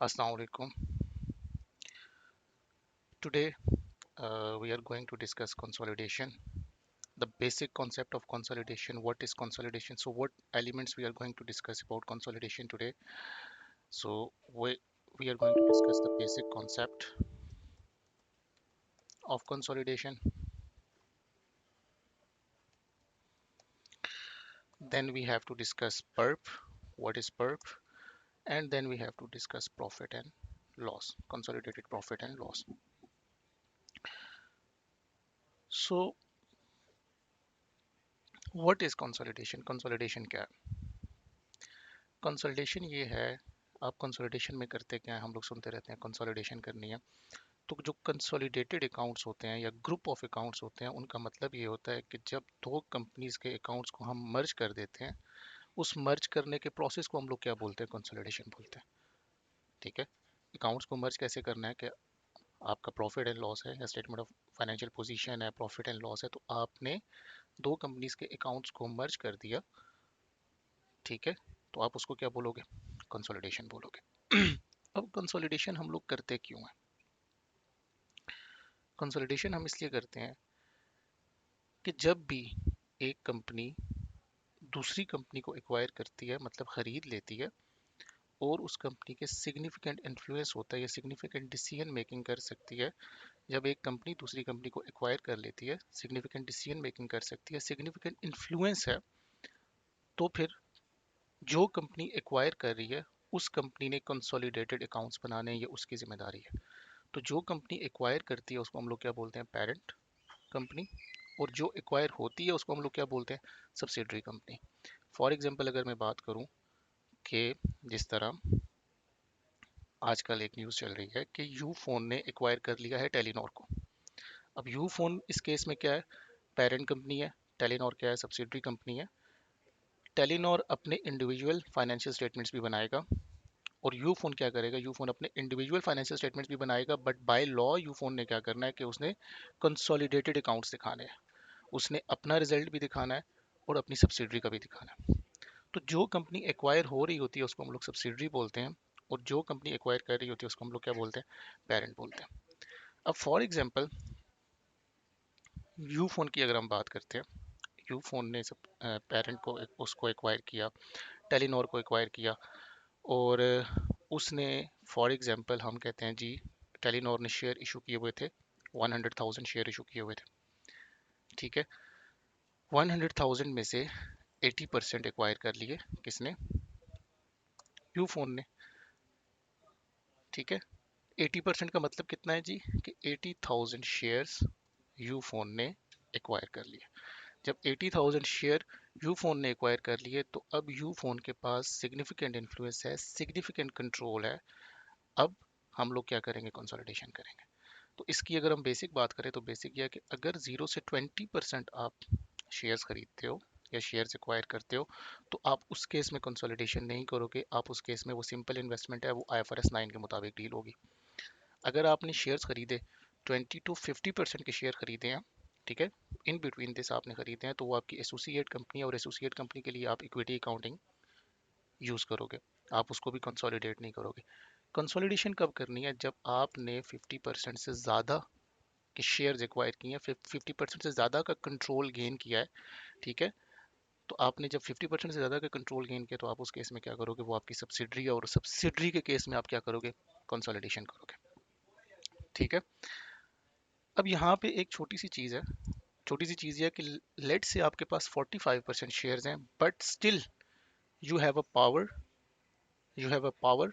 Assalamu alaikum. Today we are going to discuss consolidation, the basic concept of consolidation. What is consolidation? So, what elements we are going to discuss about consolidation today? So, we are going to discuss the basic concept of consolidation. Then we have to discuss PERP. What is PERP? And then we have to discuss profit and loss, consolidated profit and loss. So, what is consolidation? Consolidation क्या है? Consolidation ये है, आप consolidation में करते क्या हैं, हम लोग सुनते रहते हैं कंसोलिडेशन करनी है। तो जो कंसोलिडेटेड अकाउंट्स होते हैं या ग्रुप ऑफ अकाउंट्स होते हैं, उनका मतलब ये होता है कि जब दो कंपनीज के अकाउंट्स को हम मर्ज कर देते हैं, उस मर्ज करने के प्रोसेस को हम लोग क्या बोलते हैं? कंसोलिडेशन बोलते हैं। ठीक है। अकाउंट्स को मर्ज कैसे करना है कि आपका प्रॉफिट एंड लॉस है या स्टेटमेंट ऑफ फाइनेंशियल पोजीशन है, प्रॉफिट एंड लॉस है, तो आपने दो कंपनीज के अकाउंट्स को मर्ज कर दिया। ठीक है। तो आप उसको क्या बोलोगे? कंसोलिडेशन बोलोगे। अब कंसोलिडेशन हम लोग करते क्यों हैं? कंसोलिडेशन हम इसलिए करते हैं कि जब भी एक कंपनी दूसरी कंपनी को एक्वायर करती है, मतलब खरीद लेती है, और उस कंपनी के सिग्निफिकेंट इन्फ्लुएंस होता है या सिग्निफिकेंट डिसीजन मेकिंग कर सकती है। जब एक कंपनी दूसरी कंपनी को एक्वायर कर लेती है, सिग्निफिकेंट डिसीजन मेकिंग कर सकती है, सिग्निफिकेंट इन्फ्लुएंस है, तो फिर जो कंपनी एक्वायर कर रही है, उस कंपनी ने कंसोलिडेटेड अकाउंट्स बनाने, ये उसकी जिम्मेदारी है। तो जो कंपनी एक्वायर करती है उसको हम लोग क्या बोलते हैं? Parent company. और जो एक्वायर होती है उसको हम लोग क्या बोलते हैं? Subsidiary company. फॉर एग्जांपल अगर मैं बात करूं कि जिस तरह आजकल एक न्यूज़ चल रही है कि यू फोन ने एक्वायर कर लिया है टेलीनॉर को। अब यू फोन इस केस में क्या है? पेरेंट कंपनी है। टेलीनॉर क्या है? सब्सिडरी कंपनी है। टेलीनॉर अपने इंडिविजुअल फाइनेंशियल स्टेटमेंट्स भी बनाएगा, और यू फोन क्या करेगा? यू फोन अपने इंडिविजुअल फाइनेंशियल स्टेटमेंट्स भी बनाएगा, but by law you phone ने क्या करना है कि उसने कंसोलिडेटेड अकाउंट्स दिखाने हैं। उसने अपना रिजल्ट भी दिखाना है और अपनी सब्सिडरी का भी दिखाना है। तो जो कंपनी एक्वायर हो रही होती है उसको हम लोग सब्सिडरी बोलते हैं, और जो कंपनी एक्वायर कर रही होती है उसको हम लोग क्या बोलते हैं? पेरेंट बोलते हैं। अब फॉर एग्जांपल यू फोन की अगर हम बात करते हैं, यू फोन ने सब पेरेंट को उसको एक्वायर किया, टेलीनॉर को एक्वायर किया, और उसने फॉर एग्जांपल हम कहते हैं जी, टेलीनॉर ने शेयर इशू किए हुए थे, 100,000 शेयर इशू किए हुए थे। ठीक है। 100,000 में से 80% एक्वायर कर लिए किसने? यू फोन ने। ठीक है। 80% का मतलब कितना है जी? कि 80,000 शेयर्स यू फोन ने एक्वायर कर लिए। जब 80,000 शेयर यू फोन ने एक्वायर कर लिए, तो अब यू फोन के पास सिग्निफिकेंट इन्फ्लुएंस है, सिग्निफिकेंट कंट्रोल है। अब हम लोग क्या करेंगे? कंसोलिडेशन करेंगे। तो इसकी अगर हम बेसिक बात करें तो बेसिक यह है कि अगर 0 से 20% आप शेयर्स खरीदते हो या शेयर्स एक्वायर करते हो, तो आप उस केस में कंसोलिडेशन नहीं करोगे। आप उस केस में, वो सिंपल इन्वेस्टमेंट है, वो IFRS 9 के मुताबिक डील होगी। अगर आपने शेयर्स खरीदे, 20 to 50% के शेयर खरीदे हैं, ठीक है, इन बिटवीन दिस आपने खरीदे हैं, तो वो आपकी एसोसिएट कंपनी है, और एसोसिएट कंपनी के लिए आप इक्विटी अकाउंटिंग यूज़ करोगे। आप उसको भी कंसोलिडेट नहीं करोगे। कंसोलिडेशन कब करनी है? जब आपने 50% से ज़्यादा के शेयर्स एक्वायर किए हैं, 50% से ज़्यादा का कंट्रोल गेन किया है। ठीक है। तो आपने जब 50% से ज़्यादा का कंट्रोल गेन किया, तो आप उस केस में क्या करोगे? वो आपकी सब्सिडरी है, और सब्सिडरी के केस में आप क्या करोगे? कंसोलिडेशन करोगे। ठीक है। अब यहाँ पे एक छोटी सी चीज़ है। छोटी सी चीज़ ये है कि लेट से आपके पास 45% शेयर्स हैं, but still you have a power, you have a power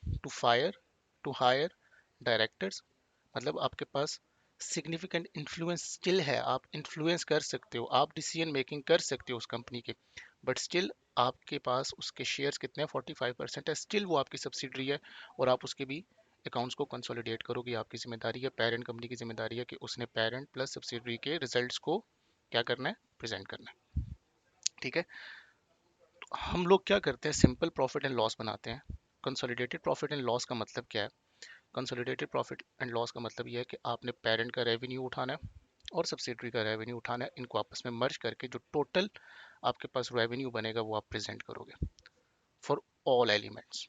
to fire, to hire directors. मतलब आपके पास सिग्निफिकेंट इन्फ्लुएंस स्टिल है, आप इन्फ्लुएंस कर सकते हो, आप डिसीजन मेकिंग कर सकते हो उस कंपनी के, बट स्टिल आपके पास उसके शेयर्स कितने हैं? 45% है। स्टिल वो आपकी सब्सिडरी है, और आप उसके भी अकाउंट्स को कंसोलिडेट करोगे। आपकी जिम्मेदारी है, पेरेंट कंपनी की जिम्मेदारी है कि उसने पेरेंट प्लस सब्सिडरी के रिजल्ट्स को क्या करना है? प्रेजेंट करना है। ठीक है। तो हम लोग क्या करते हैं? सिंपल प्रॉफिट एंड लॉस बनाते हैं। कंसोलिडेटेड प्रॉफिट एंड लॉस का मतलब क्या है? कंसोलिडेटेड प्रॉफिट एंड लॉस का मतलब यह है कि आपने पेरेंट का रेवेन्यू उठाना है और सब्सिडरी का रेवेन्यू उठाना है, इनको आपस में मर्ज करके जो टोटल आपके पास रेवेन्यू बनेगा वो आप प्रेजेंट करोगे for all elements.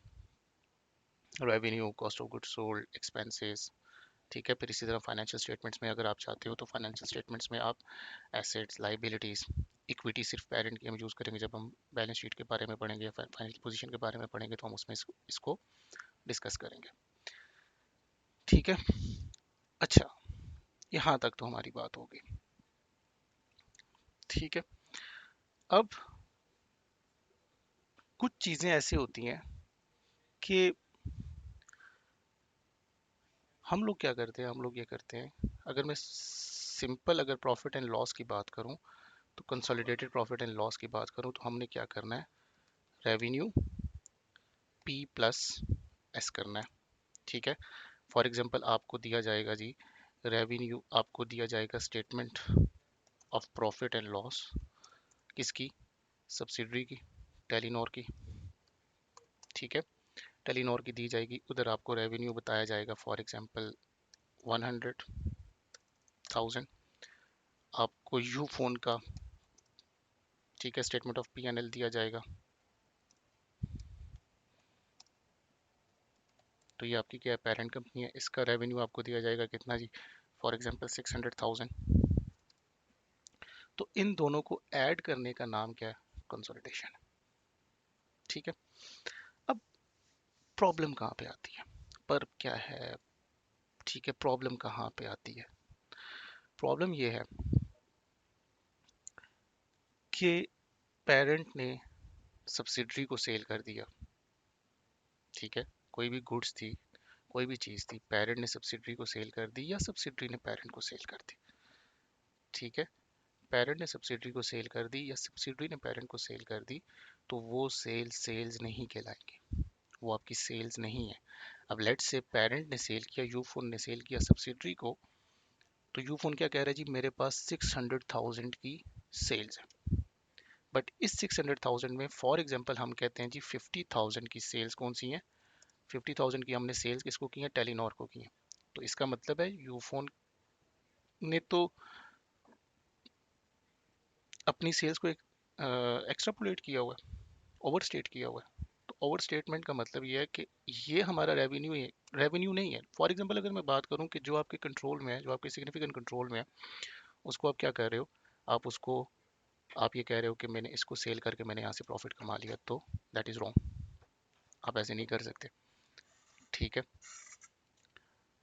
Revenue, cost of good sold, expenses. ठीक है, फिर इसी तरह फाइनेंशियल स्टेटमेंट्स में अगर आप चाहते हो तो फाइनेंशियल स्टेटमेंट्स में आप एसेट्स, लाइबिलिटीज, इक्विटी सिर्फ पेरेंट की हम यूज़ करेंगे जब हम बैलेंस शीट के बारे में पढ़ेंगे या फाइनेंशियल पोजीशन के बारे में पढ़ेंगे तो हम उसमें इसको डिस्कस करेंगे। ठीक है, अच्छा, यहाँ तक तो हमारी बात होगी। ठीक है, अब कुछ चीज़ें ऐसी होती हैं कि हम लोग क्या करते हैं, हम लोग ये करते हैं, अगर मैं सिंपल अगर प्रॉफिट एंड लॉस की बात करूं तो कंसोलिडेटेड प्रॉफिट एंड लॉस की बात करूं तो हमने क्या करना है, रेवेन्यू पी प्लस एस करना है। ठीक है, फॉर एग्जांपल आपको दिया जाएगा जी, रेवेन्यू आपको दिया जाएगा statement of profit and loss, किसकी, सब्सिडरी की, टेलीनॉर की। ठीक है, टेलीनॉर की दी जाएगी, उधर आपको रेवेन्यू बताया जाएगा फॉर एग्जांपल 100,000। आपको यू फोन का, ठीक है, statement of P N L दिया जाएगा, तो ये आपकी क्या है, पेरेंट कंपनी है, इसका रेवेन्यू आपको दिया जाएगा कितना जी, फॉर एग्जांपल 600,000। तो इन दोनों को ऐड करने का नाम क्या है, कंसोलिडेशन। ठीक है, अब प्रॉब्लम कहाँ पे आती है, पर क्या है, ठीक है, प्रॉब्लम कहाँ पे आती है, प्रॉब्लम ये है कि पेरेंट ने सब्सिडरी को सेल कर दिया। ठीक है, कोई भी गुड्स थी, कोई भी चीज़ थी, पेरेंट ने सब्सिडरी को सेल कर दी या सब्सिडरी ने पेरेंट को सेल कर दी। ठीक है, पेरेंट ने सब्सिडरी को सेल कर दी या सब्सिडरी ने पेरेंट को सेल कर दी, तो वो सेल्स नहीं कहलाएंगे, वो आपकी सेल्स नहीं है। अब लेट्स से पेरेंट ने सेल किया, यूफोन ने सेल किया सब्सिडरी को, तो यूफोन क्या कह रहा है जी, मेरे पास 600,000 की सेल्स है, बट इस 600,000 में फॉर एग्जांपल हम कहते हैं जी 50,000 की सेल्स कौन सी हैं, 50,000 की हमने सेल्स किसको की है, टेलीनॉर को की है। तो इसका मतलब है यूफोन ने तो अपनी सेल्स को एक्स्ट्रापोलेट किया हुआ है, ओवर स्टेट किया हुआ है। तो ओवर स्टेटमेंट का मतलब ये है कि ये हमारा रेवेन्यू है, रेवेन्यू नहीं है। फॉर एग्जांपल अगर मैं बात करूं कि जो आपके कंट्रोल में है, जो आपके सिग्निफिकेंट कंट्रोल में है, उसको आप क्या कर रहे हो, आप उसको, आप ये कह रहे हो कि मैंने इसको सेल करके मैंने यहाँ से प्रॉफिट कमा लिया, तो दैट इज़ रॉन्ग, आप ऐसे नहीं कर सकते। ठीक है,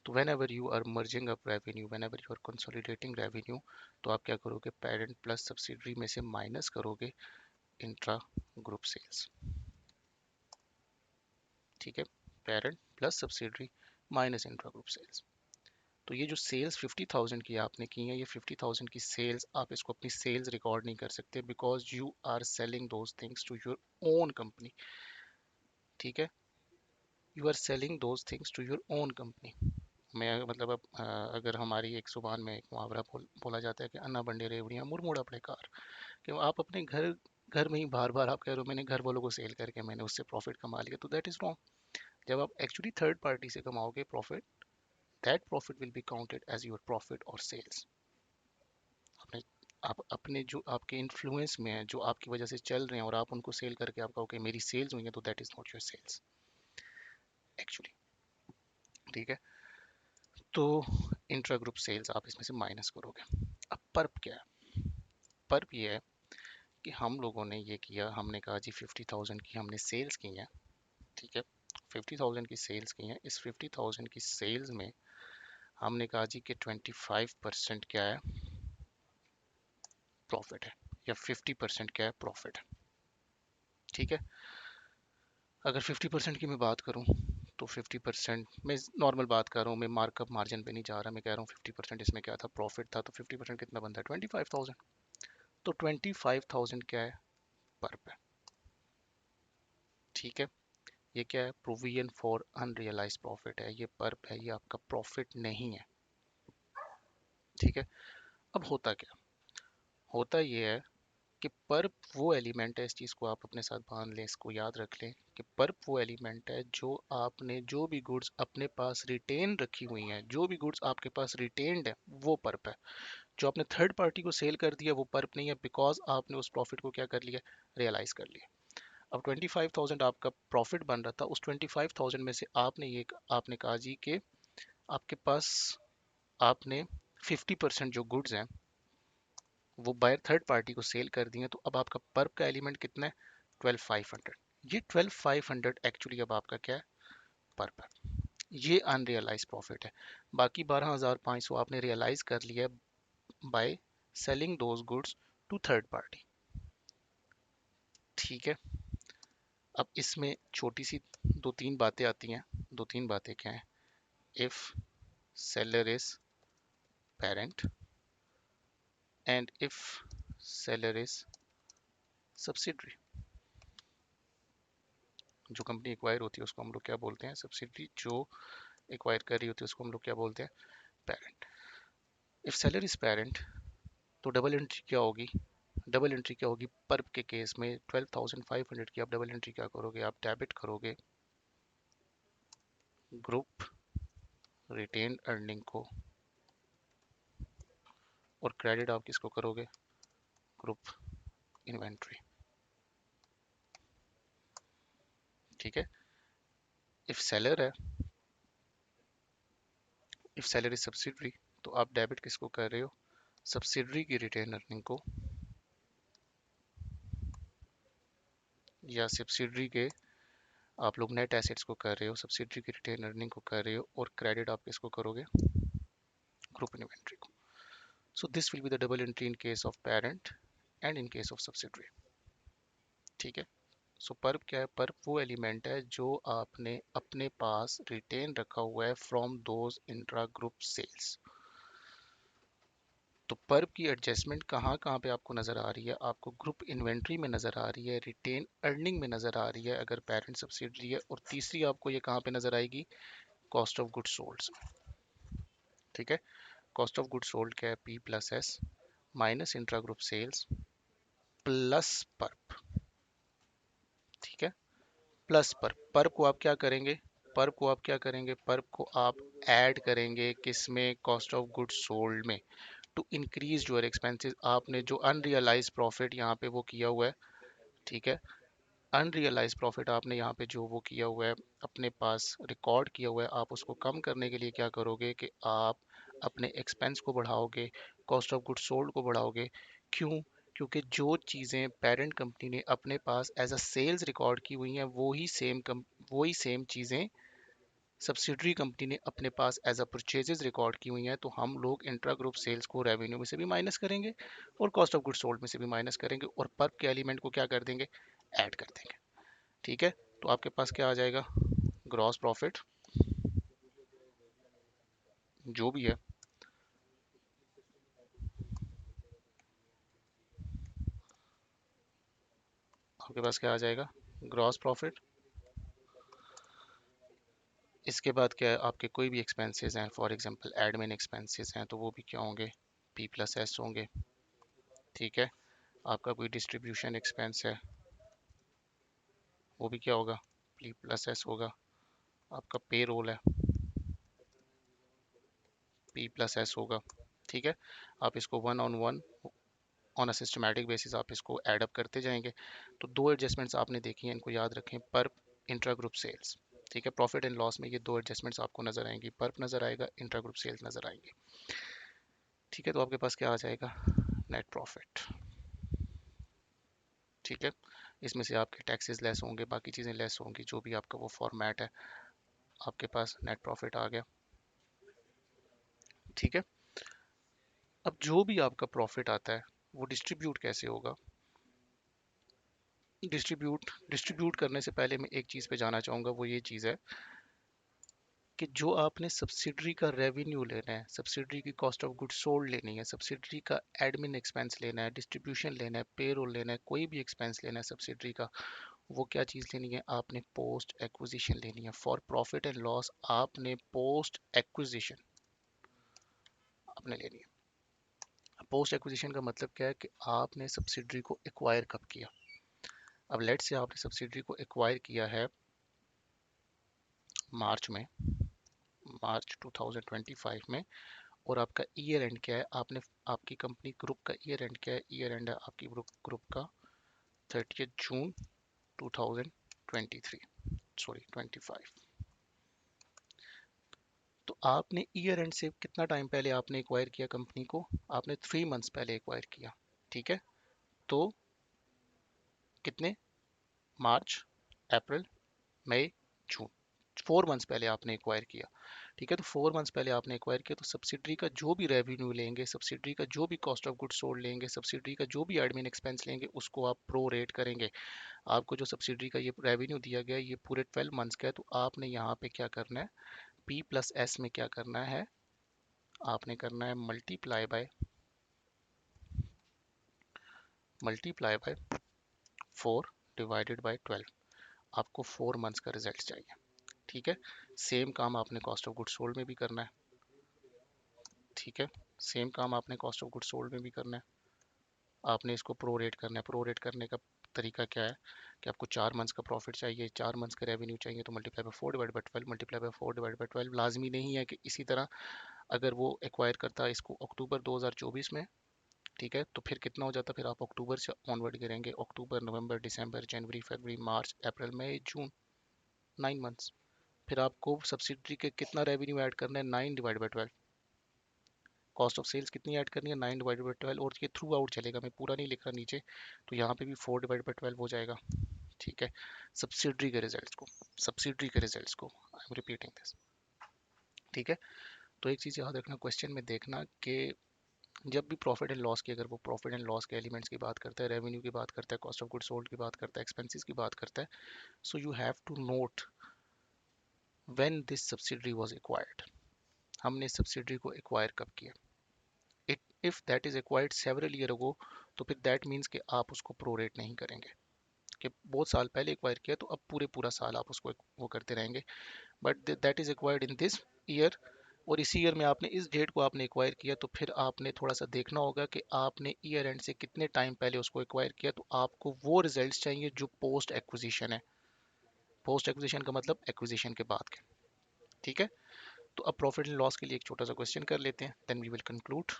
तो whenever you are merging up revenue, whenever you are consolidating revenue, तो आप क्या करोगे, पेरेंट प्लस सब्सिडरी में से माइनस करोगे इंट्रा ग्रुप सेल्स। ठीक है, parent plus subsidiary minus intra group sales. तो ये जो सेल्स 50,000 की आपने की है, ये 50,000 की सेल्स आप इसको अपनी सेल्स रिकॉर्ड नहीं कर सकते, because you are selling those things to your own company. ठीक है, you are selling those things to your own company. मैं मतलब अब अगर हमारी एक जुबान में एक मुहावरा बोला जाता है कि अन्ना बंडे रेवड़ियाँ मुड़ अपने कार, कि आप अपने घर घर में ही बार बार आप कह रहे हो मैंने घर वालों को सेल करके मैंने उससे प्रॉफिट कमा लिया, तो दैट इज रॉन्ग। जब आप एक्चुअली थर्ड पार्टी से कमाओगे profit, that profit will be counted as your profit और सेल्स। अपने, आप अपने जो आपके इन्फ्लुएंस में है, जो आपकी वजह से चल रहे हैं, और आप उनको सेल करके आप कहोगे मेरी सेल्स हुई है, तो that is not your sales actually. ठीक है, तो इंट्रा ग्रुप सेल्स आप इसमें से माइनस करोगे। अब पर्प क्या है, पर्प ये है कि हम लोगों ने ये किया, हमने कहा जी 50,000 की हमने सेल्स की हैं। ठीक है, 50,000 की सेल्स की हैं, इस 50,000 की सेल्स में हमने कहा जी कि 25% क्या है, प्रॉफिट है, या 50% क्या है, प्रॉफिट है। ठीक है, अगर 50% की मैं बात करूं तो 50% मैं नॉर्मल बात कर रहा हूँ, मैं मार्कअप मार्जिन पे नहीं जा रहा, मैं कह रहा हूँ 50% इसमें क्या था, प्रॉफिट था, तो 50% कितना बनता है, 25,000। तो 25,000 क्या है, पर्प है। ठीक है, ये क्या है, प्रोविजन फॉर अनरियलाइज प्रॉफिट है, ये पर्प है, ये आपका प्रॉफिट नहीं है। ठीक है, अब होता क्या, होता ये है कि पर्प वो एलिमेंट है, इस चीज़ को आप अपने साथ बांध लें, इसको याद रख लें कि पर्प वो एलिमेंट है जो आपने, जो भी गुड्स अपने पास रिटेन रखी हुई हैं, जो भी गुड्स आपके पास रिटेन्ड है, वो पर्प है। जो आपने थर्ड पार्टी को सेल कर दिया वो पर्प नहीं है, बिकॉज आपने उस प्रॉफिट को क्या कर लिया, रियलाइज कर लिया। अब 25,000 आपका प्रॉफिट बन रहा था, उस 25,000 में से आपने कहा जी कि आपके पास आपने 50% जो गुड्स हैं वो बायर थर्ड पार्टी को सेल कर दिए, तो अब आपका पर्प का एलिमेंट कितना है? 12,500। ये 12,500 एक्चुअली अब आपका क्या है? पर्प है। ये अनरियलाइज प्रॉफिट है। बाकी 12,500 आपने रियलाइज कर लिया by selling those goods to third party. ठीक है। अब इसमें छोटी सी दो तीन बातें आती हैं। दो तीन बातें क्या हैं? If seller is parent and if seller is subsidiary. जो कंपनी एक्वायर होती है उसको हम लोग क्या बोलते हैं? सब्सिडरी। जो एक्वायर कर रही होती है उसको हम लोग क्या बोलते हैं? Parent. If seller is parent तो डबल एंट्री क्या होगी? डबल एंट्री क्या होगी पर्प के केस में? 12,500 की आप डबल एंट्री क्या करोगे? आप डेबिट करोगे ग्रुप रिटेन अर्निंग को, और क्रेडिट आप किसको करोगे? Group inventory. ठीक है। इफ सेलर है, इफ सेलर इज सब्सिडरी, तो आप डेबिट किसको कर रहे हो? सब्सिडरी की रिटेन अर्निंग को, या सब्सिडरी के आप लोग नेट एसेट्स को कर रहे हो, सब्सिडरी की रिटेन अर्निंग को कर रहे हो, और क्रेडिट आप किसको करोगे? ग्रुप इन्वेंट्री को। So this will be the double entry in case of parent and in case of subsidiary. ठीक है। सो पर्प क्या है? पर्प वो एलिमेंट है जो आपने अपने पास रिटेन रखा हुआ है from those intra group sales. तो पर्प की एडजस्टमेंट कहाँ कहाँ पे आपको नज़र आ रही है? आपको ग्रुप इन्वेंट्री में नज़र आ रही है, रिटेन अर्निंग में नज़र आ रही है अगर पेरेंट सब्सिडरी है, और तीसरी आपको ये कहाँ पे नज़र आएगी? Cost of goods sold. ठीक है। कॉस्ट ऑफ गुड्स सोल्ड क्या है? P plus S minus intra group sales plus PURP. ठीक है। प्लस पर्प को आप क्या करेंगे? पर्प को आप क्या करेंगे? पर्प को आप ऐड करेंगे किस में? कॉस्ट ऑफ गुड्स सोल्ड में, टू इंक्रीज योर एक्सपेंसेस। आपने जो अनरियलाइज प्रॉफिट यहाँ पे वो किया हुआ है, ठीक है, अनरियलाइज प्रॉफिट आपने यहाँ पे जो वो किया हुआ है, अपने पास रिकॉर्ड किया हुआ है, आप उसको कम करने के लिए क्या करोगे कि आप अपने एक्सपेंस को बढ़ाओगे, कॉस्ट ऑफ गुड्स सोल्ड को बढ़ाओगे। क्यों? क्योंकि जो चीज़ें पेरेंट कंपनी ने अपने पास एज अ सेल्स रिकॉर्ड की हुई हैं, वही सेम चीज़ें सब्सिडरी कंपनी ने अपने पास एज अ परचेजेस रिकॉर्ड की हुई हैं। तो हम लोग इंट्रा ग्रुप सेल्स को रेवेन्यू में से भी माइनस करेंगे और कॉस्ट ऑफ गुड्स सोल्ड में से भी माइनस करेंगे, और पर्प के एलिमेंट को क्या कर देंगे? ऐड कर देंगे। ठीक है। तो आपके पास क्या आ जाएगा? ग्रॉस प्रॉफिट जो भी है, आपके पास क्या आ जाएगा? Gross profit. इसके बाद क्या है? आपके कोई भी एक्सपेंसेस हैं, फॉर एग्जांपल एडमिन एक्सपेंसेस हैं, तो वो भी क्या होंगे? पी प्लस एस होंगे। ठीक है। आपका कोई डिस्ट्रीब्यूशन एक्सपेंस है, वो भी क्या होगा? पी प्लस एस होगा। आपका पे रोल है, पी प्लस एस होगा। ठीक है। आप इसको one on one on a systematic basis आप इसको ऐड अप करते जाएंगे। तो दो एडजस्टमेंट्स आपने देखी हैं, इनको याद रखें। पर इंट्रा ग्रुप सेल्स, ठीक है, प्रॉफिट एंड लॉस में ये दो एडजस्टमेंट्स आपको नजर आएंगी, पर्प नजर आएगा, इंट्रा ग्रुप सेल्स नजर आएंगी। ठीक है। तो आपके पास क्या आ जाएगा? Net profit. ठीक है। इसमें से आपके टैक्सेस लेस होंगे, बाकी चीज़ें लेस होंगी, जो भी आपका वो फॉर्मेट है, आपके पास नेट प्रॉफिट आ गया। ठीक है। अब जो भी आपका प्रॉफिट आता है वो डिस्ट्रीब्यूट कैसे होगा? डिस्ट्रीब्यूट करने से पहले मैं एक चीज़ पे जाना चाहूँगा, वो ये चीज़ है कि जो आपने सब्सिडरी का रेवेन्यू लेना है, सब्सिडरी की कॉस्ट ऑफ गुड्स सोल्ड लेनी है, सब्सिडरी का एडमिन एक्सपेंस लेना है, डिस्ट्रीब्यूशन लेना है, पेरोल लेना है, कोई भी एक्सपेंस लेना है सब्सिडरी का, वो क्या चीज़ लेनी है? आपने पोस्ट एक्विजिशन लेनी है। फॉर प्रॉफिट एंड लॉस आपने पोस्ट एक्विजिशन आपने लेनी है। पोस्ट एक्विजिशन का मतलब क्या है कि आपने सब्सिडरी को एक्वायर कब किया? अब लेट से आपने सब्सिडरी को एक्वायर किया है मार्च में, मार्च 2025 में, और आपका ईयर एंड क्या है? आपने आपकी कंपनी ग्रुप का ईयर एंड क्या है? ईयर एंड है आपकी ग्रुप का 30 जून 2023, सॉरी 25। तो आपने ईयर एंड से कितना टाइम पहले आपने एक्वायर किया कंपनी को? आपने 3 मंथ्स पहले एक्वायर किया, ठीक है। तो कितने, मार्च, अप्रैल, मई, जून, 4 मंथ्स पहले आपने एक्वायर किया, ठीक है। तो 4 मंथ्स पहले आपने एक्वायर किया, तो सब्सिडरी का जो भी रेवेन्यू लेंगे, सब्सिडरी का जो भी कॉस्ट ऑफ गुड्स सोल्ड लेंगे, सब्सिडरी का जो भी एडमिन एक्सपेंस लेंगे, उसको आप प्रो रेट करेंगे। आपको जो सब्सिडरी का ये रेवेन्यू दिया गया है, ये पूरे 12 मंथ्स का है, तो आपने यहाँ पे क्या करना है, पी प्लस एस में क्या करना है, आपने करना है मल्टीप्लाई बाय 4/12। आपको 4 मंथ्स का रिजल्ट चाहिए, ठीक है। सेम काम आपने कॉस्ट ऑफ गुड सोल्ड में भी करना है, ठीक है। सेम काम आपने कॉस्ट ऑफ गुड सोल्ड में भी करना है। आपने इसको प्रोरेट करना है। प्रोरेट करने का तरीका क्या है कि आपको 4 मंथ्स का प्रॉफिट चाहिए, 4 मंथ्स का रेवेन्यू चाहिए, तो मल्टीप्लाई बाय 4/12, मल्टीप्लाई बाय 4/12। लाजमी नहीं है कि इसी तरह अगर वो एक्वायर करता है इसको अक्टूबर 2024 में, ठीक है, तो फिर कितना हो जाता, फिर आप अक्टूबर से ऑनवर्ड करेंगे, अक्टूबर, नवंबर, दिसंबर, जनवरी, फरवरी, मार्च, अप्रैल, मई, जून, 9 मंथ्स। फिर आपको सब्सिडरी के कितना रेवेन्यू ऐड करना है, 9/12। कॉस्ट ऑफ सेल्स कितनी ऐड करनी है, 9/12, और ये थ्रू आउट चलेगा, मैं पूरा नहीं लिख रहा नीचे, तो यहाँ पे भी 4/12 हो जाएगा, ठीक है। सब्सिडरी के रिजल्ट्स को, सब्सिडरी के रिजल्ट्स को आई एम रिपीटिंग दिस, ठीक है। तो एक चीज़ याद रखना, क्वेश्चन में देखना कि जब भी प्रॉफिट एंड लॉस की, अगर वो प्रॉफिट एंड लॉस के एलिमेंट्स की बात करता है, रेवेन्यू की बात करता है, कॉस्ट ऑफ गुड सोल्ड की बात करता है, एक्सपेंसेस की बात करता है, so you have to note when this subsidiary was acquired. हमने सब्सिडरी को एक्वायर कब किया? It if that is acquired several year ago, तो फिर दैट मीन्स कि आप उसको प्रोरेट नहीं करेंगे कि बहुत साल पहले एक्वायर किया, तो अब पूरे पूरा साल आप उसको वो करते रहेंगे। But that is acquired in this year, और इसी ईयर में आपने इस डेट को आपने एक्वायर किया, तो फिर आपने थोड़ा सा देखना होगा कि आपने ईयर एंड से कितने टाइम पहले उसको एक्वायर किया, तो आपको वो रिजल्ट्स चाहिए जो पोस्ट एक्विजिशन है। पोस्ट एक्विजिशन का मतलब एक्विजिशन के बाद के, ठीक है। तो अब प्रॉफिट एंड लॉस के लिए एक छोटा सा क्वेश्चन कर लेते हैं, देन वी विल कंक्लूड।